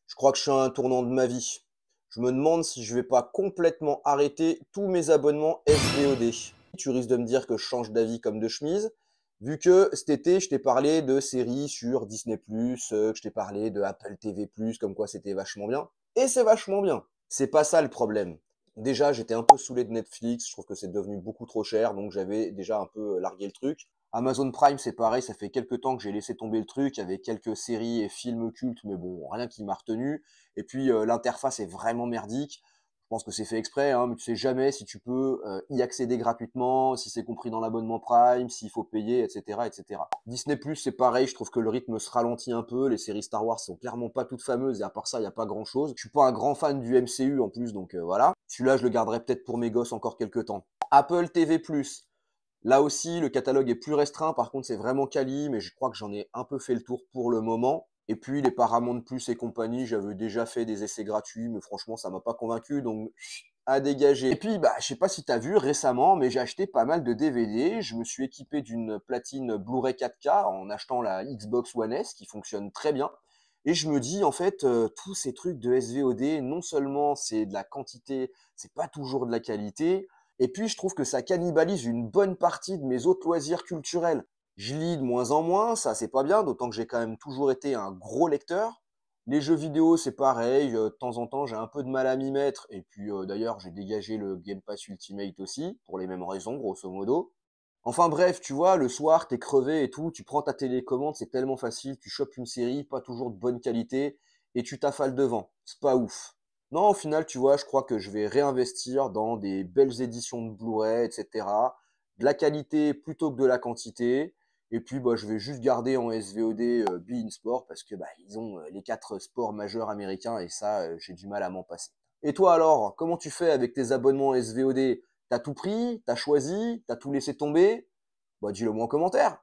Je crois que je suis à un tournant de ma vie. Je me demande si je vais pas complètement arrêter tous mes abonnements SVOD. Tu risques de me dire que je change d'avis comme de chemise, vu que cet été, je t'ai parlé de séries sur Disney+, que je t'ai parlé de Apple TV+, comme quoi c'était vachement bien. Et c'est vachement bien. C'est pas ça le problème. Déjà, j'étais un peu saoulé de Netflix, je trouve que c'est devenu beaucoup trop cher, donc j'avais déjà un peu largué le truc. Amazon Prime, c'est pareil, ça fait quelques temps que j'ai laissé tomber le truc. Il y avait quelques séries et films cultes, mais bon, rien qui m'a retenu. Et puis, l'interface est vraiment merdique. Je pense que c'est fait exprès, hein, mais tu sais jamais si tu peux y accéder gratuitement, si c'est compris dans l'abonnement Prime, s'il faut payer, etc., etc. Disney+, c'est pareil, je trouve que le rythme se ralentit un peu. Les séries Star Wars sont clairement pas toutes fameuses, et à part ça, il n'y a pas grand-chose. Je suis pas un grand fan du MCU en plus, donc voilà. Celui-là, je le garderai peut-être pour mes gosses encore quelques temps. Apple TV+, là aussi, le catalogue est plus restreint. Par contre, c'est vraiment quali, mais je crois que j'en ai un peu fait le tour pour le moment. Et puis, les Paramount Plus et compagnie, j'avais déjà fait des essais gratuits, mais franchement, ça m'a pas convaincu, donc à dégager. Et puis, bah, je sais pas si tu as vu récemment, mais j'ai acheté pas mal de DVD. Je me suis équipé d'une platine Blu-ray 4K en achetant la Xbox One S, qui fonctionne très bien. Et je me dis, en fait, tous ces trucs de SVOD, non seulement c'est de la quantité, c'est pas toujours de la qualité, et puis, je trouve que ça cannibalise une bonne partie de mes autres loisirs culturels. Je lis de moins en moins, ça c'est pas bien, d'autant que j'ai quand même toujours été un gros lecteur. Les jeux vidéo, c'est pareil, de temps en temps j'ai un peu de mal à m'y mettre, et puis d'ailleurs j'ai dégagé le Game Pass Ultimate aussi, pour les mêmes raisons, grosso modo. Enfin bref, tu vois, le soir, t'es crevé et tout, tu prends ta télécommande, c'est tellement facile, tu chopes une série, pas toujours de bonne qualité, et tu t'affales devant. C'est pas ouf. Non, au final, tu vois, je crois que je vais réinvestir dans des belles éditions de Blu-ray, etc. De la qualité plutôt que de la quantité. Et puis, bah, je vais juste garder en SVOD Bein Sport parce que bah, ils ont les quatre sports majeurs américains et ça, j'ai du mal à m'en passer. Et toi alors, comment tu fais avec tes abonnements SVOD? T'as tout pris? T'as choisi? T'as tout laissé tomber? Bah dis-le moi en commentaire.